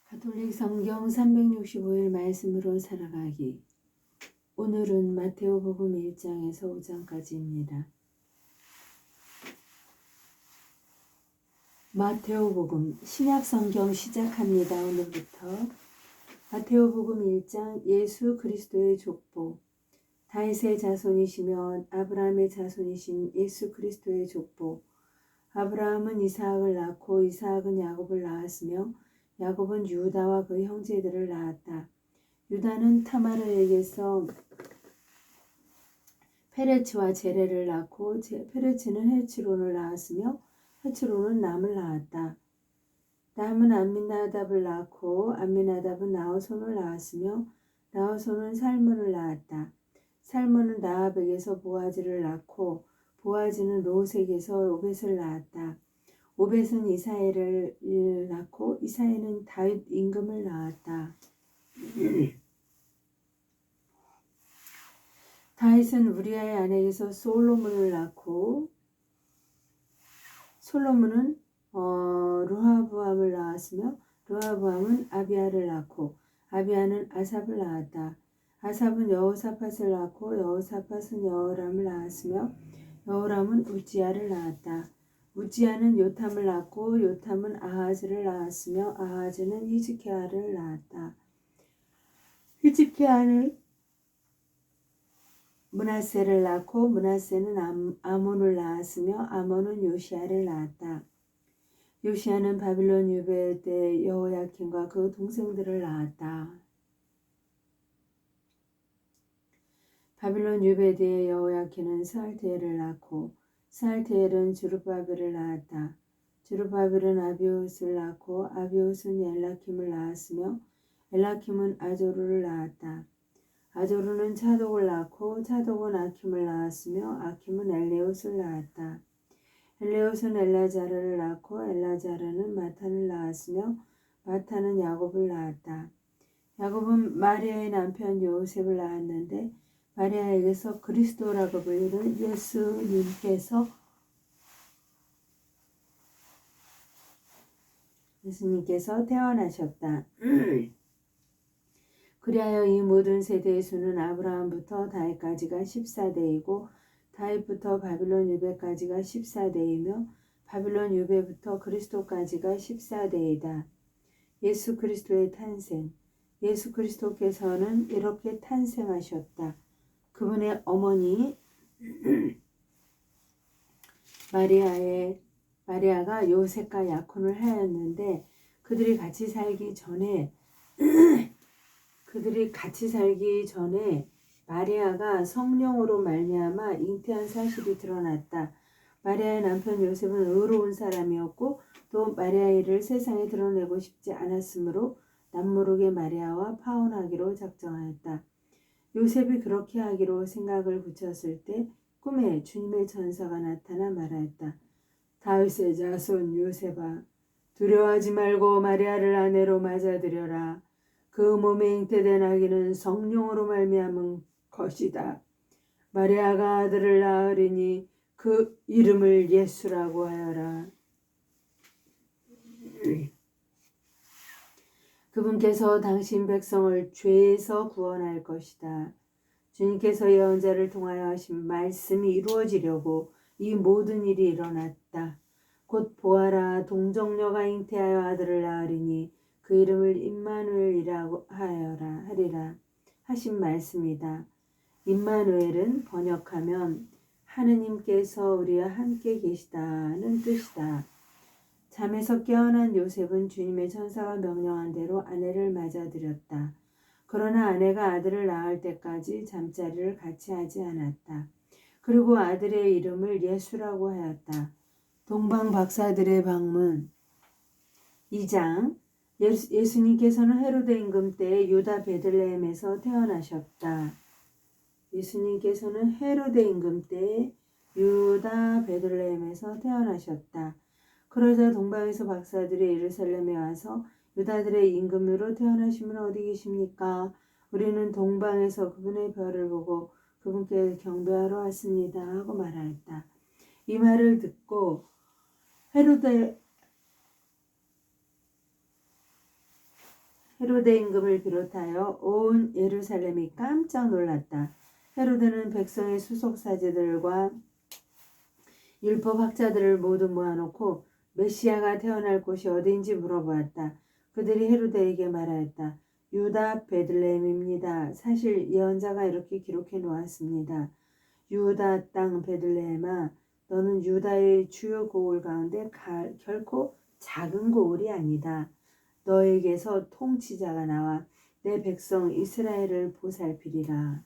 가톨릭 성경 365일 말씀으로 살아가기. 오늘은 마테오복음 1장에서 5장까지입니다. 마테오복음 신약 성경 시작합니다. 오늘부터 마테오복음 1장 예수 그리스도의 족보. 다윗의 자손이시며 아브라함의 자손이신 예수 그리스도의 족보. 아브라함은 이삭을 낳고 이삭은 야곱을 낳았으며 야곱은 유다와 그 형제들을 낳았다. 유다는 타마르에게서 페레츠와 제레를 낳고 페레츠는 헤츠론을 낳았으며 헤츠론은 남을 낳았다. 남은 암미나답을 낳고 암미나답은 나호손을 낳았으며 나호손은 살몬을 낳았다. 살몬은 나압에게서 보아즈를 낳고 보아즈는 롯에게서 오벳을 낳았다. 오벳은 이사야를 낳고 이사야는 다윗 임금을 낳았다. 다윗은 우리아의 아내에게서 솔로몬을 낳고 솔로몬은 르하브암을 낳았으며 르하브암은 아비야를 낳고 아비야는 아삽을 낳았다. 아삽은 여호사밧을 낳고 여호사밧은 여호람을 낳았으며 여호람은 우지야를 낳았다. 우지야는 요탐을 낳고 요탐은 아하즈를 낳았으며 아하즈는 히즈키야를 낳았다. 히즈키야는 므낫세를 낳고 므낫세는 아몬을 낳았으며 아몬은 요시야를 낳았다. 요시야는 바빌론 유배 때 여호야킨과 그 동생들을 낳았다. 바빌론 유배 때에 여호야킨은 스알티엘을 낳고 스알티엘은 주룹바벨을 낳았다. 주룹바벨은 아비옷을 낳고 아비옷은 엘라킴을 낳았으며 엘라킴은 아조르를 낳았다. 아조르는 차독을 낳고 차독은 아킴을 낳았으며 아킴은 엘레옷을 낳았다. 엘레옷은 엘라자르를 낳고 엘라자르는 마탄을 낳았으며 마탄은 야곱을 낳았다. 야곱은 마리아의 남편 요셉을 낳았는데 마리아에게서 그리스도라고 불리는 예수님께서 태어나셨다. 그리하여 이 모든 세대의 수는 아브라함부터 다윗까지가 14대이고 다윗부터 바빌론 유배까지가 14대이며 바빌론 유배부터 그리스도까지가 14대이다. 예수 그리스도의 탄생. 예수 그리스도께서는 이렇게 탄생하셨다. 그분의 어머니 마리아가 요셉과 약혼을 하였는데 그들이 같이 살기 전에 마리아가 성령으로 말미암아 잉태한 사실이 드러났다. 마리아의 남편 요셉은 의로운 사람이었고 또 마리아의 일을 세상에 드러내고 싶지 않았으므로 남모르게 마리아와 파혼하기로 작정하였다. 요셉이 그렇게 하기로 생각을 붙였을 때 꿈에 주님의 천사가 나타나 말하였다. 다윗의 자손 요셉아, 두려워하지 말고 마리아를 아내로 맞아들여라. 그 몸에 잉태된 아기는 성령으로 말미암은 것이다. 마리아가 아들을 낳으리니 그 이름을 예수라고 하여라. 그분께서 당신 백성을 죄에서 구원할 것이다. 주님께서 예언자를 통하여 하신 말씀이 이루어지려고 이 모든 일이 일어났다. 곧 보아라, 동정녀가 잉태하여 아들을 낳으리니 그 이름을 임마누엘이라고 하리라 하신 말씀이다. 임마누엘은 번역하면 하느님께서 우리와 함께 계시다는 뜻이다. 잠에서 깨어난 요셉은 주님의 천사가 명령한 대로 아내를 맞아들였다. 그러나 아내가 아들을 낳을 때까지 잠자리를 같이 하지 않았다. 그리고 아들의 이름을 예수라고 하였다. 동방 박사들의 방문 2장. 예수님께서는 헤로데 임금 때 유다 베들레헴에서 태어나셨다. 예수님께서는 헤로데 임금 때 유다 베들레헴에서 태어나셨다. 그러자 동방에서 박사들이 예루살렘에 와서 유다들의 임금으로 태어나시면 어디 계십니까? 우리는 동방에서 그분의 별을 보고 그분께 경배하러 왔습니다. 하고 말하였다. 이 말을 듣고 헤로데 헤로데 임금을 비롯하여 온 예루살렘이 깜짝 놀랐다. 헤로데는 백성의 수석사제들과 율법학자들을 모두 모아놓고 메시아가 태어날 곳이 어디인지 물어보았다. 그들이 헤로데에게 말하였다. 유다 베들레헴입니다. 사실 예언자가 이렇게 기록해 놓았습니다. 유다 땅 베들레헴아, 너는 유다의 주요 고을 가운데 결코 작은 고을이 아니다. 너에게서 통치자가 나와 내 백성 이스라엘을 보살피리라.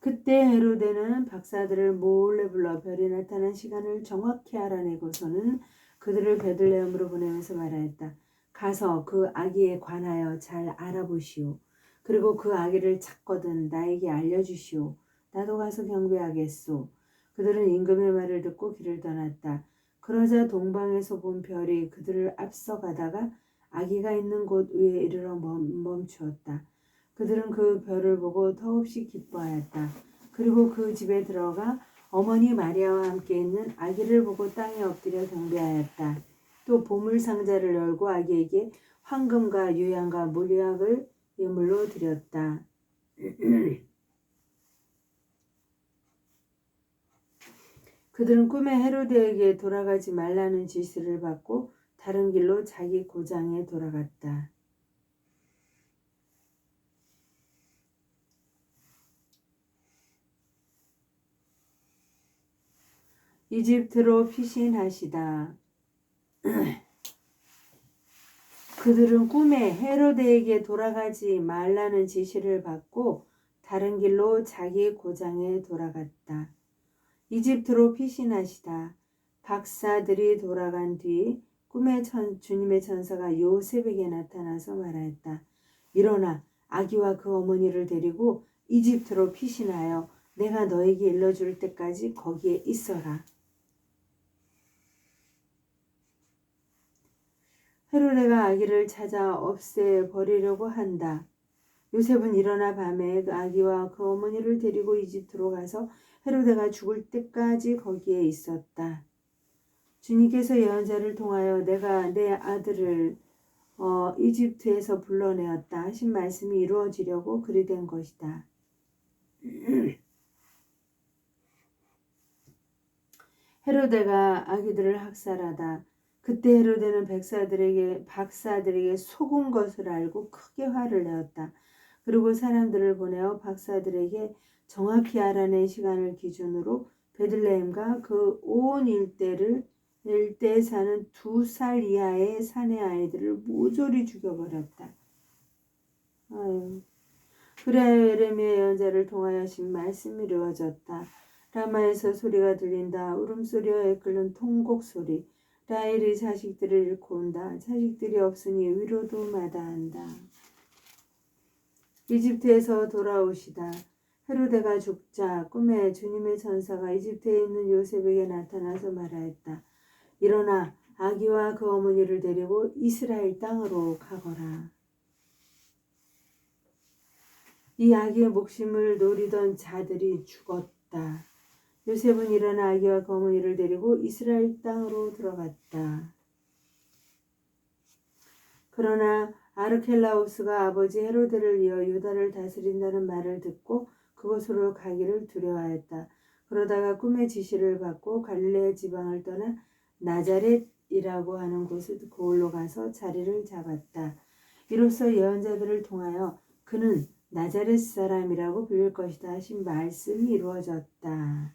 그때 헤로데는 박사들을 몰래 불러 별이 나타난 시간을 정확히 알아내고서는 그들을 베들레헴으로 보내면서 말하였다. 가서 그 아기에 관하여 잘 알아보시오. 그리고 그 아기를 찾거든 나에게 알려주시오. 나도 가서 경배하겠소. 그들은 임금의 말을 듣고 길을 떠났다. 그러자 동방에서 본 별이 그들을 앞서가다가 아기가 있는 곳 위에 이르러 멈추었다. 그들은 그 별을 보고 더없이 기뻐하였다. 그리고 그 집에 들어가 어머니 마리아와 함께 있는 아기를 보고 땅에 엎드려 경배하였다. 또 보물 상자를 열고 아기에게 황금과 유향과 몰약을 예물로 드렸다. 그들은 꿈에 헤로데에게 돌아가지 말라는 지시를 받고 다른 길로 자기 고장에 돌아갔다. 이집트로 피신하시다. 그들은 꿈에 헤로데에게 돌아가지 말라는 지시를 받고 다른 길로 자기 고장에 돌아갔다. 이집트로 피신하시다. 박사들이 돌아간 뒤 꿈에 주님의 천사가 요셉에게 나타나서 말하였다. 일어나 아기와 그 어머니를 데리고 이집트로 피신하여 내가 너에게 일러줄 때까지 거기에 있어라. 헤로데가 아기를 찾아 없애버리려고 한다. 요셉은 일어나 밤에 그 아기와 그 어머니를 데리고 이집트로 가서 헤로데가 죽을 때까지 거기에 있었다. 주님께서 예언자를 통하여 내가 내 아들을 이집트에서 불러내었다 하신 말씀이 이루어지려고 그리 된 것이다. 헤로데가 아기들을 학살하다. 그때 헤로데는 박사들에게 속은 것을 알고 크게 화를 내었다. 그리고 사람들을 보내어 박사들에게 정확히 알아낸 시간을 기준으로 베들레헴과 그 온 일대에 사는 2살 이하의 사내 아이들을 모조리 죽여버렸다. 그래야 예레미야 예언자를 통하여 하신 말씀이 이루어졌다. 라마에서 소리가 들린다. 울음소리와 애끓는 통곡소리. 라헬이 자식들을 잃고 온다. 자식들이 없으니 위로도 마다한다. 이집트에서 돌아오시다. 헤로데가 죽자 꿈에 주님의 천사가 이집트에 있는 요셉에게 나타나서 말하였다. 일어나 아기와 그 어머니를 데리고 이스라엘 땅으로 가거라. 이 아기의 목숨을 노리던 자들이 죽었다. 요셉은 일어나 아기와 그 어머니를 데리고 이스라엘 땅으로 들어갔다. 그러나 아르켈라우스가 아버지 헤로데를 이어 유다를 다스린다는 말을 듣고 그곳으로 가기를 두려워했다. 그러다가 꿈의 지시를 받고 갈릴레아 지방을 떠나 나자렛이라고 하는 고을로 가서 자리를 잡았다. 이로써 예언자들을 통하여 그는 나자렛 사람이라고 불릴 것이다 하신 말씀이 이루어졌다.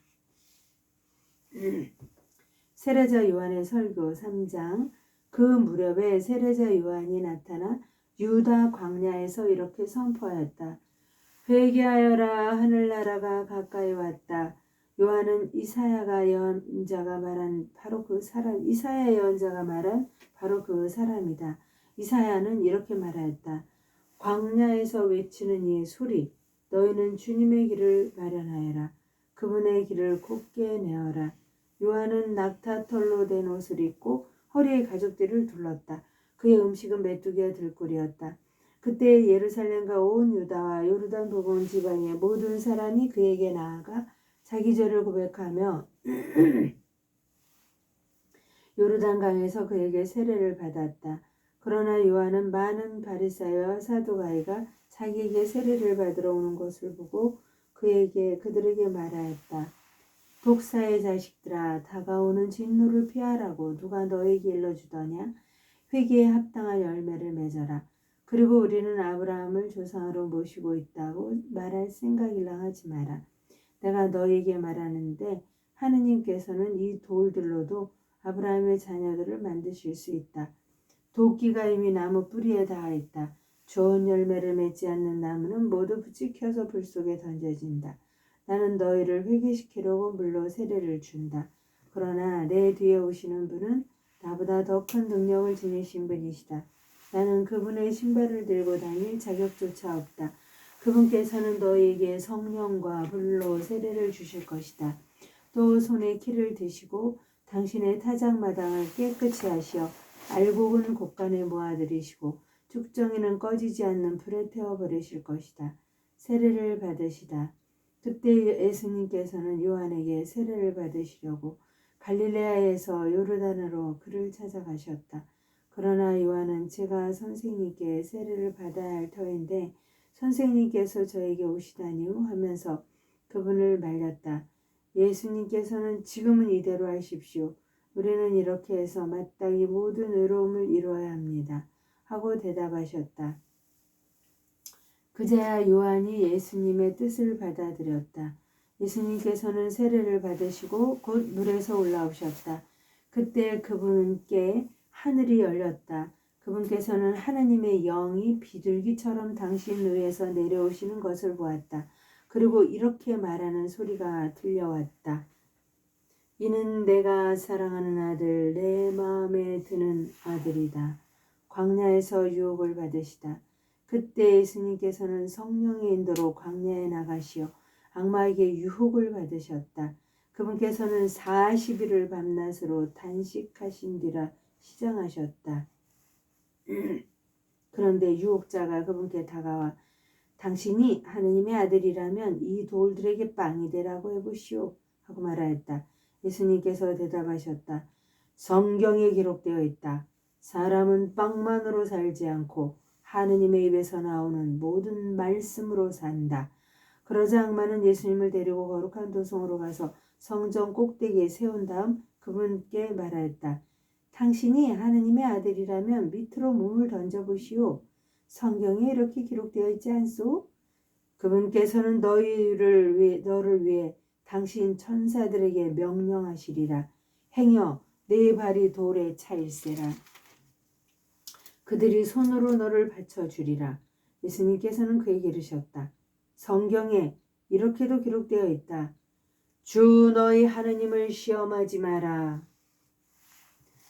세례자 요한의 설교 3장. 그 무렵에 세례자 요한이 나타나 유다 광야에서 이렇게 선포하였다. 회개하여라, 하늘나라가 가까이 왔다. 요한은 이사야 예언자가 말한 바로 그 사람이다. 이사야는 이렇게 말하였다. 광야에서 외치는 이의 소리, 너희는 주님의 길을 마련하여라. 그분의 길을 곱게 내어라. 요한은 낙타털로 된 옷을 입고 허리에 가죽띠를 둘렀다. 그의 음식은 메뚜기와 들꿀이었다. 그때 예루살렘과 온 유다와 요르단 부근 지방의 모든 사람이 그에게 나아가 자기 죄를 고백하며 요르단강에서 그에게 세례를 받았다. 그러나 요한은 많은 바리새인과 사두가이가 자기에게 세례를 받으러 오는 것을 보고 그들에게 말하였다. 독사의 자식들아, 다가오는 진노를 피하라고 누가 너에게 일러주더냐? 회개에 합당한 열매를 맺어라. 그리고 우리는 아브라함을 조상으로 모시고 있다고 말할 생각이라 하지 마라. 내가 너에게 말하는데 하느님께서는 이 돌들로도 아브라함의 자녀들을 만드실 수 있다. 도끼가 이미 나무 뿌리에 닿아 있다. 좋은 열매를 맺지 않는 나무는 모두 부치켜서 불 속에 던져진다. 나는 너희를 회개시키려고 물로 세례를 준다. 그러나 내 뒤에 오시는 분은 나보다 더 큰 능력을 지니신 분이시다. 나는 그분의 신발을 들고 다닐 자격조차 없다. 그분께서는 너희에게 성령과 불로 세례를 주실 것이다. 또 손에 키를 드시고 당신의 타작마당을 깨끗이 하시어 알곡은 곳간에 모아들이시고 쭉정이는 꺼지지 않는 불에 태워버리실 것이다. 세례를 받으시다. 그때 예수님께서는 요한에게 세례를 받으시려고 갈릴레아에서 요르단으로 그를 찾아가셨다. 그러나 요한은 제가 선생님께 세례를 받아야 할 터인데 선생님께서 저에게 오시다니요 하면서 그분을 말렸다. 예수님께서는 지금은 이대로 하십시오. 우리는 이렇게 해서 마땅히 모든 의로움을 이루어야 합니다. 하고 대답하셨다. 그제야 요한이 예수님의 뜻을 받아들였다. 예수님께서는 세례를 받으시고 곧 물에서 올라오셨다. 그때 그분께 하늘이 열렸다. 그분께서는 하나님의 영이 비둘기처럼 당신 위에서 내려오시는 것을 보았다. 그리고 이렇게 말하는 소리가 들려왔다. 이는 내가 사랑하는 아들, 내 마음에 드는 아들이다. 광야에서 유혹을 받으시다. 그때 예수님께서는 성령의 인도로 광야에 나가시어 악마에게 유혹을 받으셨다. 그분께서는 40일을 밤낮으로 단식하신 뒤라 시장하셨다. 그런데 유혹자가 그분께 다가와 당신이 하느님의 아들이라면 이 돌들에게 빵이 되라고 해보시오 하고 말하였다. 예수님께서 대답하셨다. 성경에 기록되어 있다. 사람은 빵만으로 살지 않고 하느님의 입에서 나오는 모든 말씀으로 산다. 그러자 악마는 예수님을 데리고 거룩한 도성으로 가서 성전 꼭대기에 세운 다음 그분께 말하였다. 당신이 하느님의 아들이라면 밑으로 몸을 던져보시오. 성경에 이렇게 기록되어 있지 않소? 그분께서는 너를 위해 당신 천사들에게 명령하시리라. 행여 네 발이 돌에 차일세라. 그들이 손으로 너를 받쳐주리라. 예수님께서는 그에게 이르셨다. 성경에 이렇게도 기록되어 있다. 주 너희 하느님을 시험하지 마라.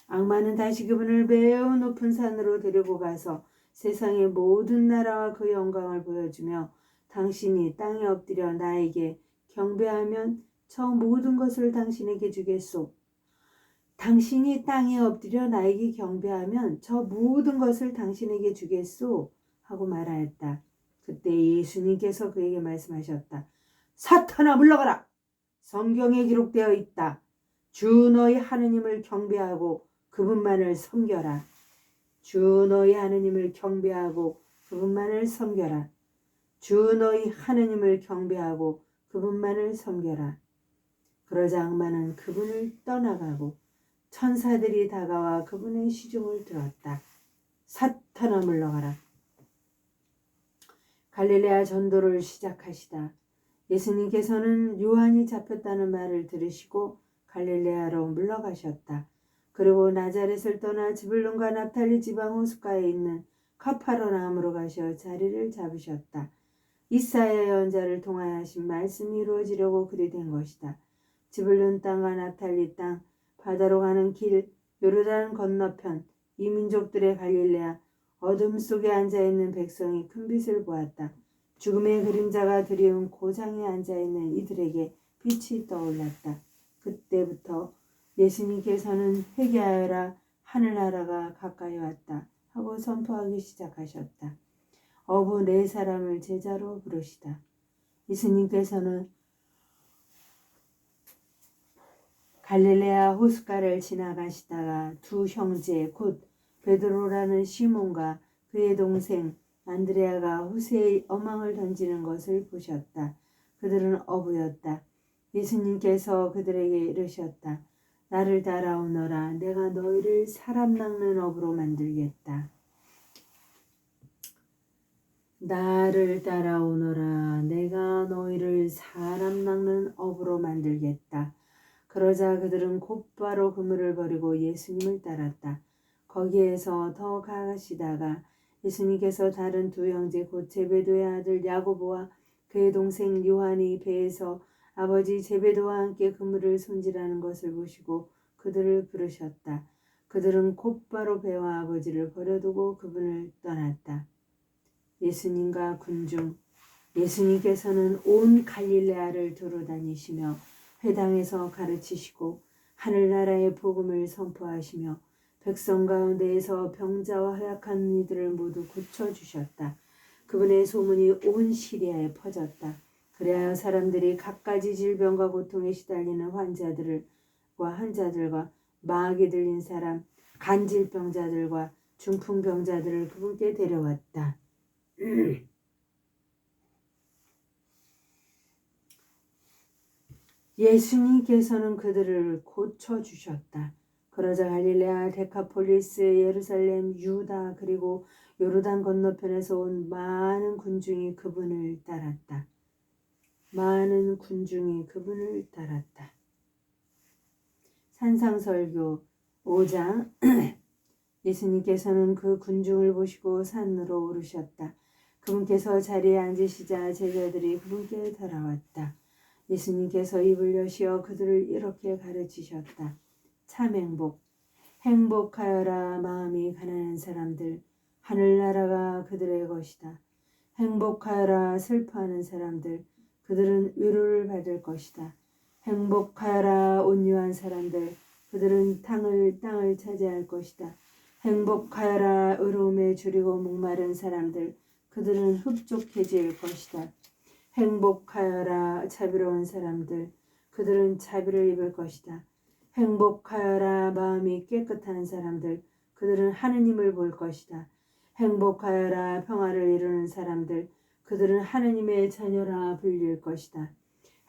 악마는 다시 그분을 매우 높은 산으로 데리고 가서 세상의 모든 나라와 그 영광을 보여주며 당신이 땅에 엎드려 나에게 경배하면 저 모든 것을 당신에게 주겠소. 당신이 땅에 엎드려 나에게 경배하면 저 모든 것을 당신에게 주겠소. 하고 말하였다. 그때 예수님께서 그에게 말씀하셨다. 사탄아 물러가라. 성경에 기록되어 있다. 주 너희 하느님을 경배하고 그분만을 섬겨라. 주 너희 하느님을 경배하고 그분만을 섬겨라. 주 너희 하느님을 경배하고 그분만을 섬겨라. 그러자 악마는 그분을 떠나가고 천사들이 다가와 그분의 시중을 들었다. 사탄아 물러가라. 갈릴레아 전도를 시작하시다. 예수님께서는 요한이 잡혔다는 말을 들으시고 갈릴레아로 물러가셨다. 그리고 나자렛을 떠나 지불론과 납탈리 지방 호숫가에 있는 카파르나움으로 가셔 자리를 잡으셨다. 이사야 예언자를 통하여 하신 말씀이 이루어지려고 그리 된 것이다. 지불론 땅과 납탈리 땅, 바다로 가는 길, 요르단 건너편, 이 민족들의 갈릴레아, 어둠 속에 앉아있는 백성이 큰 빛을 보았다. 죽음의 그림자가 드리운 고장에 앉아있는 이들에게 빛이 떠올랐다. 그때부터 예수님께서는 회개하여라, 하늘나라가 가까이 왔다 하고 선포하기 시작하셨다. 어부 4사람을 제자로 부르시다. 예수님께서는 갈릴레아 호숫가를 지나가시다가 두 형제 곧 베드로라는 시몬과 그의 동생 안드레아가 호수에 어망을 던지는 것을 보셨다. 그들은 어부였다. 예수님께서 그들에게 이르셨다. 나를 따라오너라. 내가 너희를 사람 낚는 어부로 만들겠다. 나를 따라오너라. 내가 너희를 사람 낚는 어부로 만들겠다. 그러자 그들은 곧바로 그물을 버리고 예수님을 따랐다. 거기에서 더 가시다가 예수님께서 다른 두 형제 곧 제베도의 아들 야고보와 그의 동생 요한이 배에서 아버지 제베도와 함께 그물을 손질하는 것을 보시고 그들을 부르셨다. 그들은 곧바로 배와 아버지를 버려두고 그분을 떠났다. 예수님과 군중. 예수님께서는 온 갈릴레아를 두루다니시며 회당에서 가르치시고 하늘나라의 복음을 선포하시며 백성 가운데에서 병자와 허약한 이들을 모두 고쳐주셨다. 그분의 소문이 온 시리아에 퍼졌다. 그래야 사람들이 갖가지 질병과 고통에 시달리는 환자들과 마귀 들린 사람, 간질병자들과 중풍병자들을 그분께 데려왔다. 예수님께서는 그들을 고쳐주셨다. 그러자 갈릴레아, 데카폴리스, 예루살렘, 유다 그리고 요르단 건너편에서 온 많은 군중이 그분을 따랐다. 많은 군중이 그분을 따랐다. 산상설교 5장 예수님께서는 그 군중을 보시고 산으로 오르셨다. 그분께서 자리에 앉으시자 제자들이 그분께 따라왔다. 예수님께서 입을 여시어 그들을 이렇게 가르치셨다. 참 행복하여라 마음이 가난한 사람들, 하늘나라가 그들의 것이다. 행복하여라 슬퍼하는 사람들, 그들은 위로를 받을 것이다. 행복하여라 온유한 사람들, 그들은 땅을 차지할 것이다. 행복하여라 의로움에 줄이고 목마른 사람들, 그들은 흡족해질 것이다. 행복하여라 자비로운 사람들, 그들은 자비를 입을 것이다. 행복하여라 마음이 깨끗한 사람들, 그들은 하느님을 볼 것이다. 행복하여라 평화를 이루는 사람들, 그들은 하느님의 자녀라 불릴 것이다.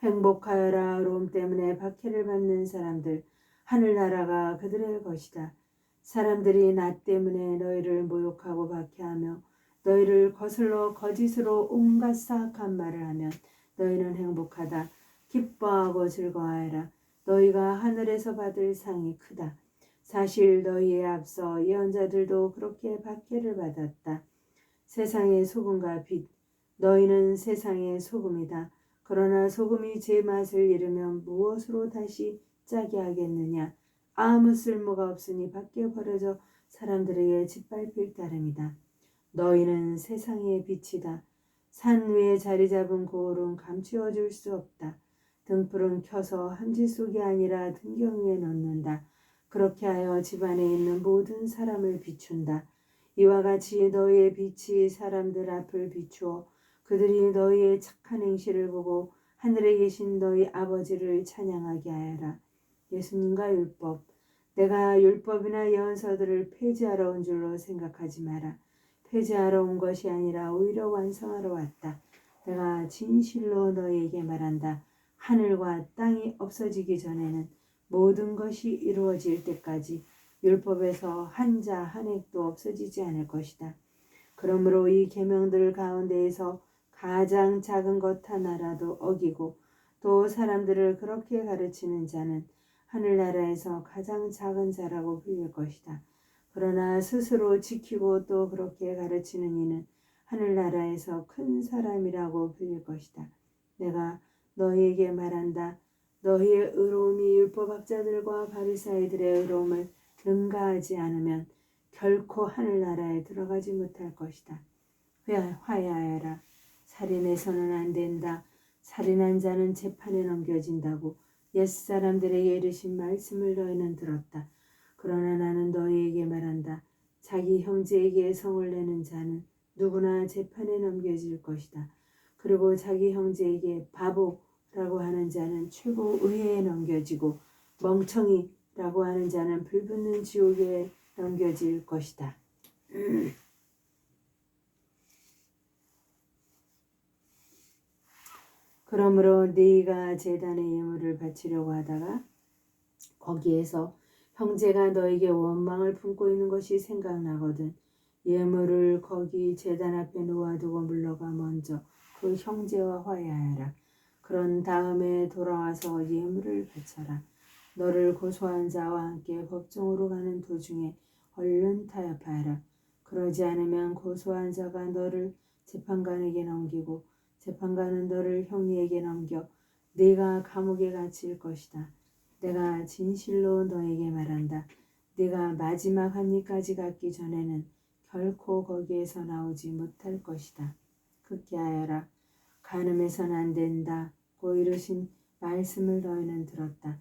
행복하여라 의로움 때문에 박해를 받는 사람들, 하늘나라가 그들의 것이다. 사람들이 나 때문에 너희를 모욕하고 박해하며 너희를 거슬러 거짓으로 온갖 사악한 말을 하면 너희는 행복하다. 기뻐하고 즐거워하라. 너희가 하늘에서 받을 상이 크다. 사실 너희에 앞서 예언자들도 그렇게 박해를 받았다. 세상의 소금과 빛. 너희는 세상의 소금이다. 그러나 소금이 제 맛을 잃으면 무엇으로 다시 짜게 하겠느냐. 아무 쓸모가 없으니 밖에 버려져 사람들에게 짓밟힐 따름이다. 너희는 세상의 빛이다. 산 위에 자리 잡은 고울은 감추어 줄 수 없다. 등불은 켜서 한지 속이 아니라 등경 위에 넣는다. 그렇게 하여 집안에 있는 모든 사람을 비춘다. 이와 같이 너희의 빛이 사람들 앞을 비추어 그들이 너희의 착한 행실을 보고 하늘에 계신 너희 아버지를 찬양하게 하여라. 예수님과 율법. 내가 율법이나 예언서들을 폐지하러 온 줄로 생각하지 마라. 폐지하러 온 것이 아니라 오히려 완성하러 왔다. 내가 진실로 너희에게 말한다. 하늘과 땅이 없어지기 전에는 모든 것이 이루어질 때까지 율법에서 한 자 한 획도 없어지지 않을 것이다. 그러므로 이 계명들 가운데에서 가장 작은 것 하나라도 어기고 또 사람들을 그렇게 가르치는 자는 하늘나라에서 가장 작은 자라고 불릴 것이다. 그러나 스스로 지키고 또 그렇게 가르치는 이는 하늘나라에서 큰 사람이라고 불릴 것이다. 내가 너희에게 말한다. 너희의 의로움이 율법학자들과 바리사이들의 의로움을 능가하지 않으면 결코 하늘나라에 들어가지 못할 것이다. 화해하여라. 살인해서는 안 된다. 살인한 자는 재판에 넘겨진다고 옛사람들에게 이르신 말씀을 너희는 들었다. 그러나 나는 너희에게 말한다. 자기 형제에게 성을 내는 자는 누구나 재판에 넘겨질 것이다. 그리고 자기 형제에게 바보라고 하는 자는 최고 의회에 넘겨지고 멍청이라고 하는 자는 불붙는 지옥에 넘겨질 것이다. 그러므로 네가 제단에 예물을 바치려고 하다가 거기에서 형제가 너에게 원망을 품고 있는 것이 생각나거든 예물을 거기 제단 앞에 놓아두고 물러가 먼저 그 형제와 화해하여라. 그런 다음에 돌아와서 예물을 바쳐라. 너를 고소한 자와 함께 법정으로 가는 도중에 얼른 타협하여라. 그러지 않으면 고소한 자가 너를 재판관에게 넘기고 재판관은 너를 형리에게 넘겨 네가 감옥에 갇힐 것이다. 내가 진실로 너에게 말한다. 네가 마지막 한 입까지 갖기 전에는 결코 거기에서 나오지 못할 것이다. 극히 하여라. 간음해서는 안 된다고 이르신 말씀을 너희는 들었다.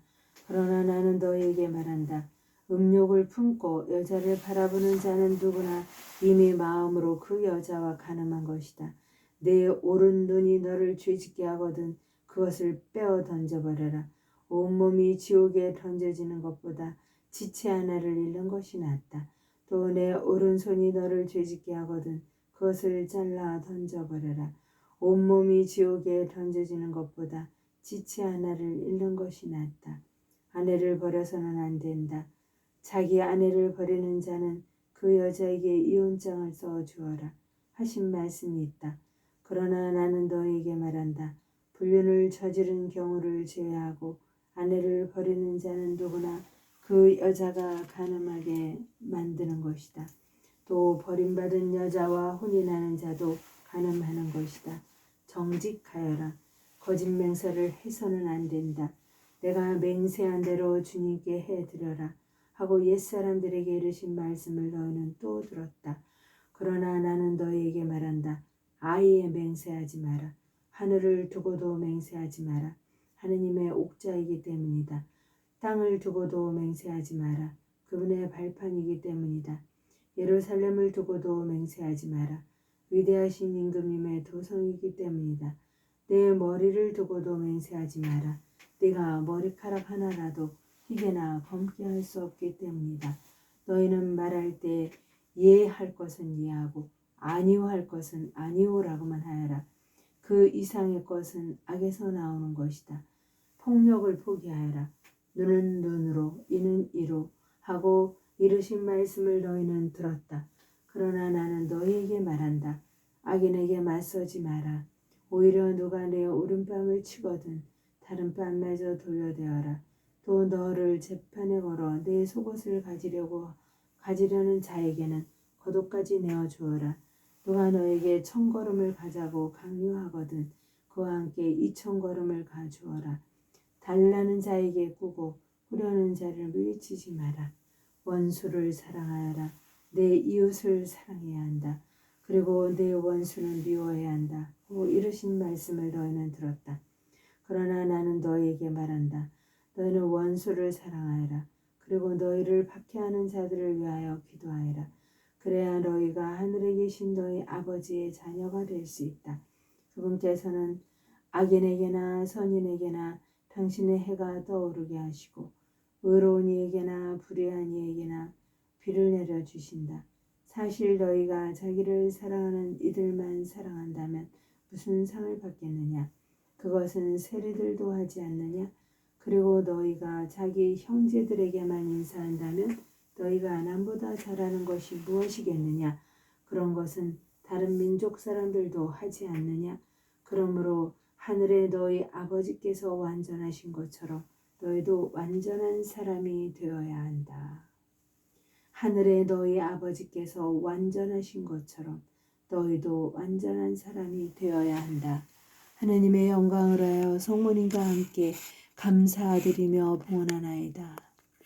그러나 나는 너희에게 말한다. 음욕을 품고 여자를 바라보는 자는 누구나 이미 마음으로 그 여자와 간음한 것이다. 내 오른 눈이 너를 죄짓게 하거든 그것을 빼어 던져버려라. 온몸이 지옥에 던져지는 것보다 지체 하나를 잃는 것이 낫다. 또 내 오른손이 너를 죄짓게 하거든 그것을 잘라 던져버려라. 온몸이 지옥에 던져지는 것보다 지체 하나를 잃는 것이 낫다. 아내를 버려서는 안 된다. 자기 아내를 버리는 자는 그 여자에게 이혼장을 써주어라 하신 말씀이 있다. 그러나 나는 너에게 말한다. 불륜을 저지른 경우를 제외하고 아내를 버리는 자는 누구나 그 여자가 간음하게 만드는 것이다. 또 버림받은 여자와 혼인하는 자도 간음하는 것이다. 정직하여라. 거짓 맹세를 해서는 안 된다. 내가 맹세한 대로 주님께 해드려라 하고 옛사람들에게 이르신 말씀을 너희는 또 들었다. 그러나 나는 너희에게 말한다. 아예 맹세하지 마라. 하늘을 두고도 맹세하지 마라. 하느님의 옥자이기 때문이다. 땅을 두고도 맹세하지 마라. 그분의 발판이기 때문이다. 예루살렘을 두고도 맹세하지 마라. 위대하신 임금님의 도성이기 때문이다. 내 머리를 두고도 맹세하지 마라. 네가 머리카락 하나라도 희게나 검게 할 수 없기 때문이다. 너희는 말할 때 예할 것은 예하고 아니오 할 것은 아니오라고만 하여라. 그 이상의 것은 악에서 나오는 것이다. 폭력을 포기하여라. 눈은 눈으로 이는 이로 하고 이르신 말씀을 너희는 들었다. 그러나 나는 너희에게 말한다. 악인에게 맞서지 마라. 오히려 누가 내 오른뺨을 치거든 다른 뺨마저 돌려대어라. 또 너를 재판에 걸어 내 속옷을 가지려는 자에게는 겉옷까지 내어주어라. 누가 너에게 1000걸음을 가자고 강요하거든 그와 함께 2000걸음을 가주어라. 달라는 자에게 꾸고 후려는 자를 물리치지 마라. 원수를 사랑하여라. 내 이웃을 사랑해야 한다. 그리고 내 원수는 미워해야 한다. 고 이르신 말씀을 너희는 들었다. 그러나 나는 너희에게 말한다. 너희는 원수를 사랑하여라. 그리고 너희를 박해하는 자들을 위하여 기도하여라. 그래야 너희가 하늘에 계신 너희 아버지의 자녀가 될 수 있다. 그분께서는 악인에게나 선인에게나 당신의 해가 떠오르게 하시고 의로운 이에게나 불의한 이에게나 비를 내려주신다. 사실 너희가 자기를 사랑하는 이들만 사랑한다면 무슨 상을 받겠느냐? 그것은 세리들도 하지 않느냐? 그리고 너희가 자기 형제들에게만 인사한다면 너희가 남보다 잘하는 것이 무엇이겠느냐? 그런 것은 다른 민족 사람들도 하지 않느냐? 그러므로 하늘에 너희 아버지께서 완전하신 것처럼 너희도 완전한 사람이 되어야 한다. 하늘에 너희 아버지께서 완전하신 것처럼 너희도 완전한 사람이 되어야 한다. 하느님의 영광을 하여 성모님과 함께 감사드리며 봉헌하나이다.